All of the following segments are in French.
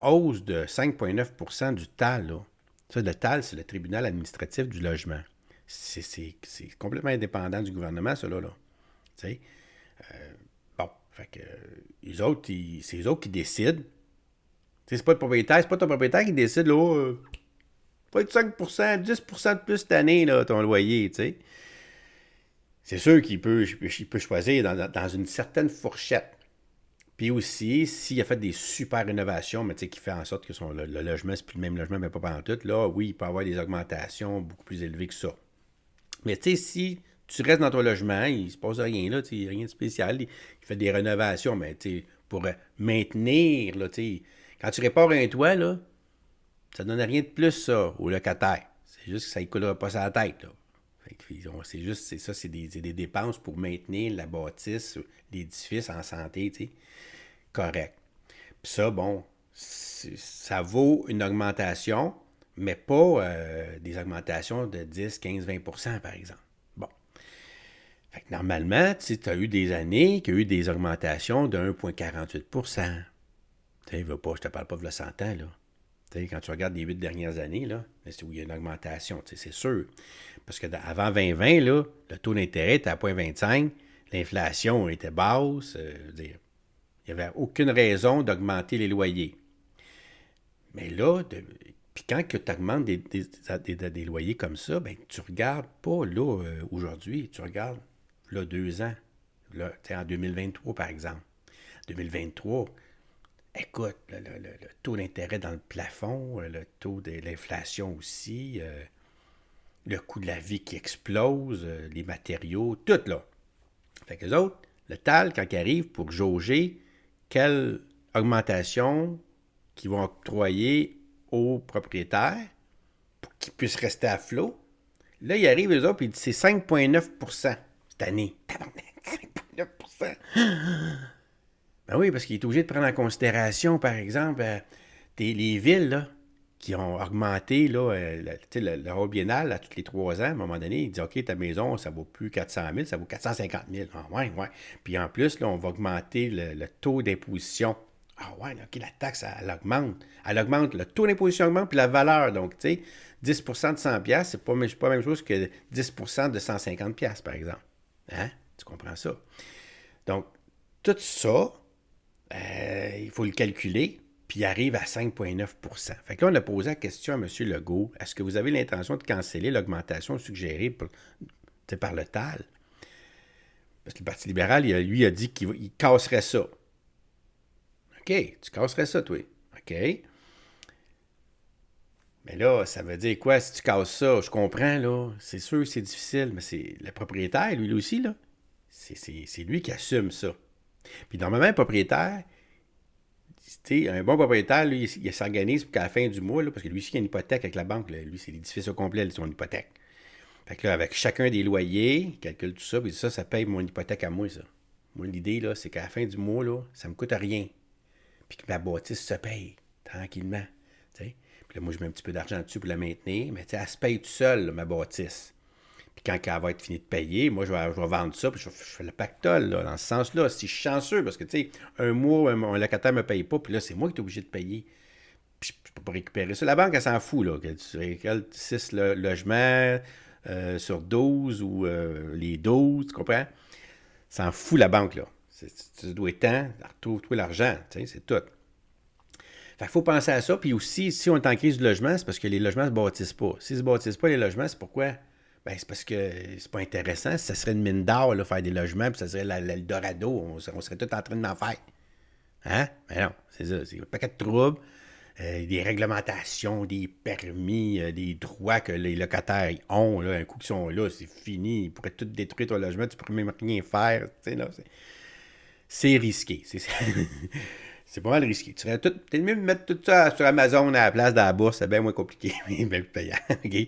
hausse de 5,9 % du TAL, là. Ça, le TAL, c'est le tribunal administratif du logement. C'est complètement indépendant du gouvernement, ça, là. Tu sais, bon, fait que c'est eux autres qui décident. Tu sais, c'est pas le propriétaire, c'est pas ton propriétaire qui décide, là, faut être 5%, 10% de plus cette année, là, ton loyer, tu sais. C'est sûr qu'il peut choisir dans une certaine fourchette. Puis aussi, s'il a fait des super rénovations, mais tu sais, qui fait en sorte que le logement, c'est plus le même logement, mais pas pendant tout, là, oui, il peut avoir des augmentations beaucoup plus élevées que ça. Mais tu sais, si tu restes dans ton logement, il se passe rien, là, tu sais, rien de spécial. Il fait des rénovations, mais tu sais, pour maintenir, là, tu sais, quand tu répares un toit, là, ça ne donne rien de plus, ça, au locataire. C'est juste que ça ne coulera pas sa tête, là. C'est juste, c'est ça, c'est des dépenses pour maintenir la bâtisse, l'édifice en santé, tu sais, correct. Puis ça, bon, ça vaut une augmentation, mais pas des augmentations de 10, 15, 20 par exemple. Bon. Fait que normalement, tu as eu des années qui ont eu des augmentations de 1,48 %. Tu sais, je te parle pas de 100 ans, là. T'sais, quand tu regardes les 8 dernières années, là, c'est où il y a une augmentation, c'est sûr. Parce que avant 2020, là, le taux d'intérêt était à 0,25, l'inflation était basse, dire, il n'y avait aucune raison d'augmenter les loyers. Mais là, puis quand tu augmentes des loyers comme ça, ben, tu ne regardes pas là aujourd'hui, tu regardes là 2 ans, là, en 2023 par exemple. 2023, écoute, le taux d'intérêt dans le plafond, le taux de l'inflation aussi, le coût de la vie qui explose, les matériaux, tout là. Fait que les autres, le TAL, quand il arrive pour jauger quelle augmentation qu'ils vont octroyer aux propriétaires pour qu'ils puissent rester à flot, là, il arrive, eux autres, puis il dit c'est 5,9 % cette année. 5,9 %. Ben oui, parce qu'il est obligé de prendre en considération, par exemple, les villes là, qui ont augmenté là, le rôle biennal à tous les 3 ans. À un moment donné, il dit OK, ta maison, ça ne vaut plus 400 000, ça vaut 450 000. Ah ouais, ouais. Puis en plus, là, on va augmenter le taux d'imposition. Ah ouais, OK, la taxe, elle augmente. Elle augmente, le taux d'imposition augmente, puis la valeur. Donc, tu sais, 10 % de 100$, c'est pas la même chose que 10 % de 150$, par exemple. Hein? Tu comprends ça? Donc, tout ça, il faut le calculer, puis il arrive à 5,9 %. Fait que là, on a posé la question à M. Legault, est-ce que vous avez l'intention de canceller l'augmentation suggérée par le TAL? Parce que le Parti libéral, lui, a dit qu'il casserait ça. OK, tu casserais ça, toi. OK. Mais là, ça veut dire quoi si tu casses ça? Je comprends, là. C'est sûr, c'est difficile, mais c'est le propriétaire, lui aussi, là. C'est lui qui assume ça. Puis normalement, un propriétaire, un bon propriétaire, lui, il s'organise pour qu'à la fin du mois, là, parce que lui aussi, il a une hypothèque avec la banque. Là. Lui, c'est l'édifice au complet, son hypothèque. Fait que là, avec chacun des loyers, il calcule tout ça, puis ça paye mon hypothèque à moi, ça. Moi, l'idée, là, c'est qu'à la fin du mois, là, ça me coûte rien. Puis que ma bâtisse se paye, tranquillement. T'sais. Puis là, moi, je mets un petit peu d'argent dessus pour la maintenir, mais elle se paye tout seul, là, ma bâtisse. Puis quand elle va être finie de payer, moi, je vais vendre ça, puis je fais le pactole, là, dans ce sens-là. Si je suis chanceux, parce que, tu sais, un mois, un locataire ne me paye pas, puis là, c'est moi qui suis obligé de payer. Puis je ne peux pas récupérer ça. La banque, elle s'en fout, là. Que tu récoltes 6 logements sur 12 ou les 12, tu comprends? S'en fout, la banque, là. Tu dois être temps, retrouve-toi l'argent, tu sais, c'est tout. Fait qu'il faut penser à ça. Puis aussi, si on est en crise du logement, c'est parce que les logements ne se bâtissent pas. S'ils ne se bâtissent pas, les logements, c'est pourquoi? Ben, c'est parce que c'est pas intéressant. Si ça serait une mine d'or, là, faire des logements, puis ça serait l'Eldorado, on serait tous en train d'en faire. Hein? Mais non, c'est ça. C'est un paquet de troubles, des réglementations, des permis, des droits que les locataires ont. Là, un coup qu'ils sont là, c'est fini. Ils pourraient tout détruire ton logement, tu pourrais même rien faire. Là, c'est risqué. C'est pas mal risqué. T'es mieux de mettre tout ça sur Amazon à la place de la bourse, c'est bien moins compliqué, mais bien plus payant. Okay?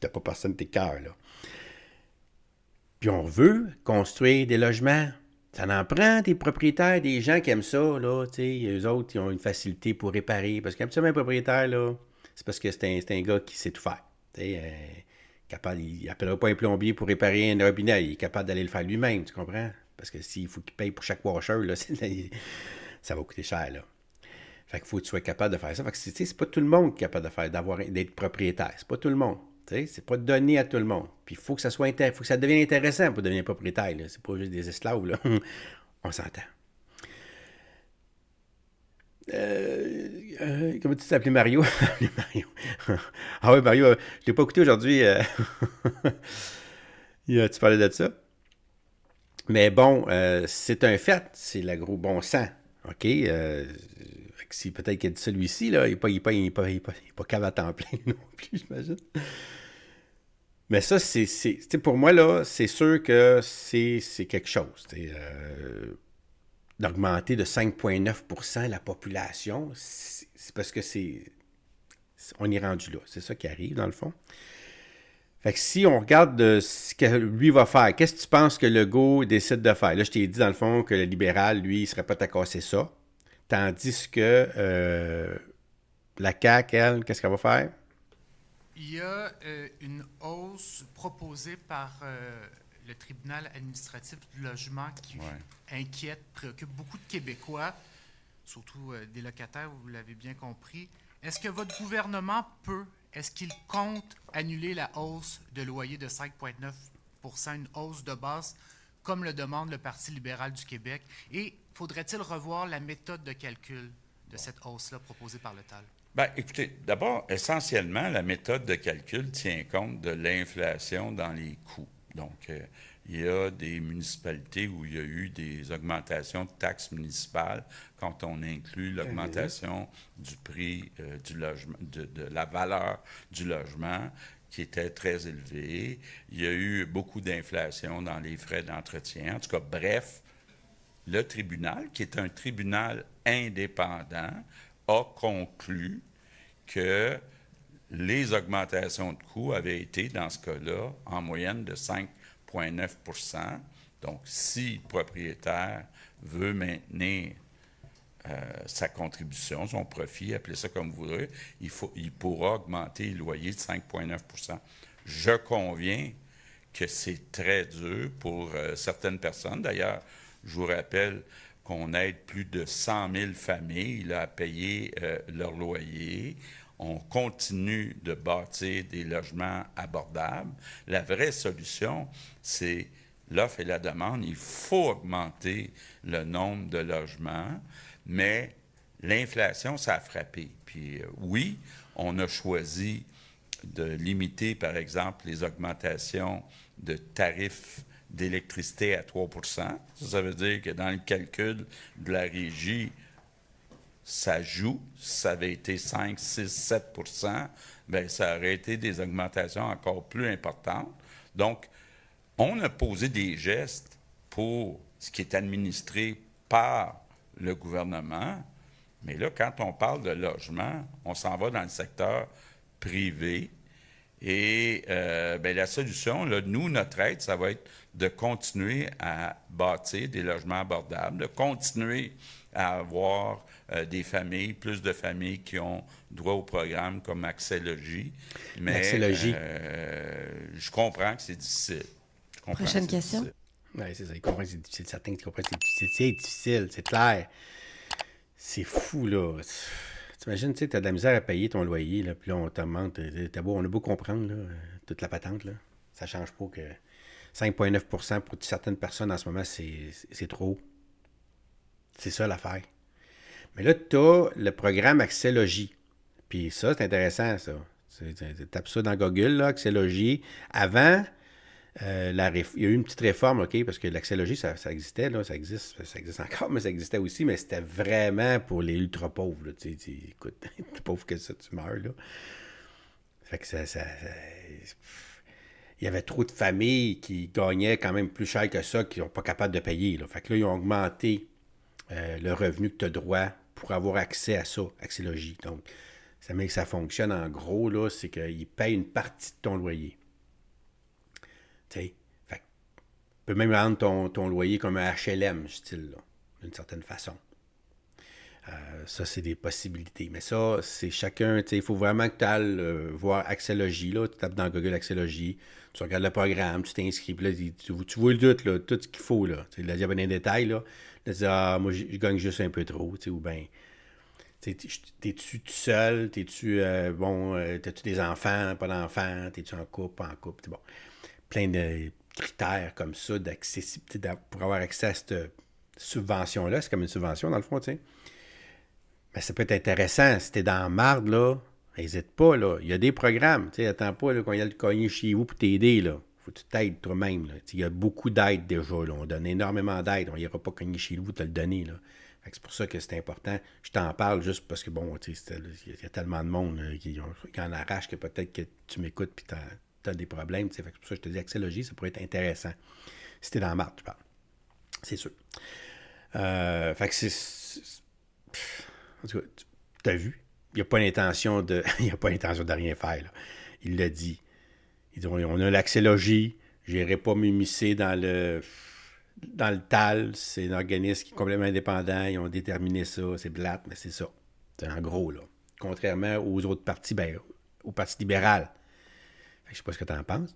T'as pas personne tes cœurs, là. Puis on veut construire des logements. Ça en prend des propriétaires, des gens qui aiment ça, là, tu sais, eux autres, ils ont une facilité pour réparer. Parce qu'habituellement, un propriétaire, là, c'est parce que c'est un gars qui sait tout faire. Tu sais, capable, il n'appellera pas un plombier pour réparer un robinet, il est capable d'aller le faire lui-même, tu comprends? Parce que s'il faut qu'il paye pour chaque washer, là, ça va coûter cher, là. Fait qu'il faut que tu sois capable de faire ça. Fait que c'est pas tout le monde qui est capable d'être propriétaire. C'est pas tout le monde. C'est pas donné à tout le monde. Puis il faut que ça faut que ça devienne intéressant pour devenir propriétaire. Là. C'est pas juste des esclaves. Là. On s'entend. Comment tu t'appelais Mario? Mario. Ah oui, Mario, je l'ai pas écouté aujourd'hui. Tu parlais de ça. Mais bon, c'est un fait. C'est l'agro bon sang. OK? Si peut-être qu'il a dit celui-ci, là, il n'est pas cave à temps plein non plus, j'imagine. Mais ça, pour moi, là, c'est sûr que c'est quelque chose. D'augmenter de 5,9% la population, c'est parce que on est rendu là. C'est ça qui arrive, dans le fond. Fait que si on regarde ce que lui va faire, qu'est-ce que tu penses que Legault décide de faire? Là, je t'ai dit, dans le fond, que le libéral, lui, il ne serait pas à casser ça. Tandis que la CAQ, elle, qu'est-ce qu'elle va faire? Il y a une hausse proposée par le tribunal administratif du logement qui inquiète, préoccupe beaucoup de Québécois, surtout des locataires, vous l'avez bien compris. Est-ce que votre gouvernement est-ce qu'il compte annuler la hausse de loyer de 5,9 %, une hausse de base, comme le demande le Parti libéral du Québec? Et faudrait-il revoir la méthode de calcul de cette hausse-là proposée par le TAL? Bien, écoutez, d'abord, essentiellement, la méthode de calcul tient compte de l'inflation dans les coûts. Donc, il y a des municipalités où il y a eu des augmentations de taxes municipales quand on inclut l'augmentation du prix du logement, de la valeur du logement, qui était très élevée. Il y a eu beaucoup d'inflation dans les frais d'entretien. En tout cas, bref, le tribunal, qui est un tribunal indépendant, a conclu que les augmentations de coûts avaient été, dans ce cas-là, en moyenne de 5,9 %. Donc, si le propriétaire veut maintenir sa contribution, son profit, appelez ça comme vous voudrez, il pourra augmenter le loyer de 5,9 %. Je conviens que c'est très dur pour certaines personnes. D'ailleurs, je vous rappelle qu'on aide plus de 100 000 familles là, à payer leur loyer. On continue de bâtir des logements abordables. La vraie solution, c'est l'offre et la demande. Il faut augmenter le nombre de logements, mais l'inflation, ça a frappé. Puis oui, on a choisi de limiter, par exemple, les augmentations de tarifs d'électricité à 3 %. Ça veut dire que dans le calcul de la régie, ça joue. Si ça avait été 5, 6, 7 %, bien, ça aurait été des augmentations encore plus importantes. Donc, on a posé des gestes pour ce qui est administré par le gouvernement. Mais là, quand on parle de logement, on s'en va dans le secteur privé. Et bien, la solution, là, nous, notre aide, ça va être de continuer à bâtir des logements abordables, de continuer à avoir des familles, plus de familles qui ont droit au programme comme Accès Logis. Mais Accès Logis. Je comprends que c'est difficile. Prochaine question. Oui, c'est ça. Ils comprennent que c'est difficile. Certains qui comprennent que c'est difficile, c'est clair. C'est fou, là. T'imagines, tu sais, t'as de la misère à payer ton loyer, là, puis là, on t'augmente. On a beau comprendre, là, toute la patente, là. Ça change pas que 5,9 % pour certaines personnes en ce moment, c'est trop. C'est ça l'affaire. Mais là, t'as le programme Accès Logis. Puis ça, c'est intéressant, ça. Tu tapes ça dans Google, là, Accès Logis. Avant, il y a eu une petite réforme, OK, parce que l'accès logis, ça existait, là, ça existe encore, mais ça existait aussi, mais c'était vraiment pour les ultra pauvres, là, écoute, plus pauvre que ça, tu meurs, là. Fait que il y avait trop de familles qui gagnaient quand même plus cher que ça, qui sont pas capables de payer, là. Fait que là, ils ont augmenté le revenu que tu as droit pour avoir accès à ça, accès logis. Donc, ça met que ça fonctionne en gros, là, c'est qu'ils payent une partie de ton loyer. Fait que, tu peux même rendre ton loyer comme un HLM, style, là, d'une certaine façon. Ça, c'est des possibilités. Mais ça, c'est chacun, il faut vraiment que tu ailles voir Accès Logis, là. Tu tapes dans Google Accès Logis, tu regardes le programme, tu t'inscris, puis là, tu vois tout, là, tout ce qu'il faut, là. Tu l'as dit dans les détails, là. Là, tu dis, moi, je gagne juste un peu trop, ou bien... T'es-tu tout seul? T'es-tu, t'as-tu des enfants, pas d'enfants? T'es-tu en couple, pas en couple? Bon, plein de critères comme ça d'accessibilité pour avoir accès à cette subvention-là. C'est comme une subvention, dans le fond, tu sais. Mais ça peut être intéressant. Si t'es dans la marde, là, n'hésite pas, là. Il y a des programmes. Tu sais, attends pas là, qu'on y a le cogner chez vous pour t'aider, là. Faut que tu t'aides toi-même, là. Il y a beaucoup d'aide déjà, là. On donne énormément d'aide. On n'ira pas cogner chez vous, te le donner, là. C'est pour ça que c'est important. Je t'en parle juste parce que, bon, tu sais, il y a tellement de monde là, qui en arrache que peut-être que tu m'écoutes et tu as des problèmes. C'est pour ça que je te dis Accès-Logis, ça pourrait être intéressant. Si tu es dans la marque, tu parles. C'est sûr. Fait que en tout cas, tu as vu. Il n'y a pas l'intention de rien faire. Là. Il l'a dit. Il dit on a l'Accès-Logis. Je n'irai pas m'immiscer dans le TAL, c'est un organisme qui est complètement indépendant. Ils ont déterminé ça. C'est plate, mais c'est ça. C'est en gros, là. Contrairement aux autres partis, au Parti libéral. Je ne sais pas ce que tu en penses.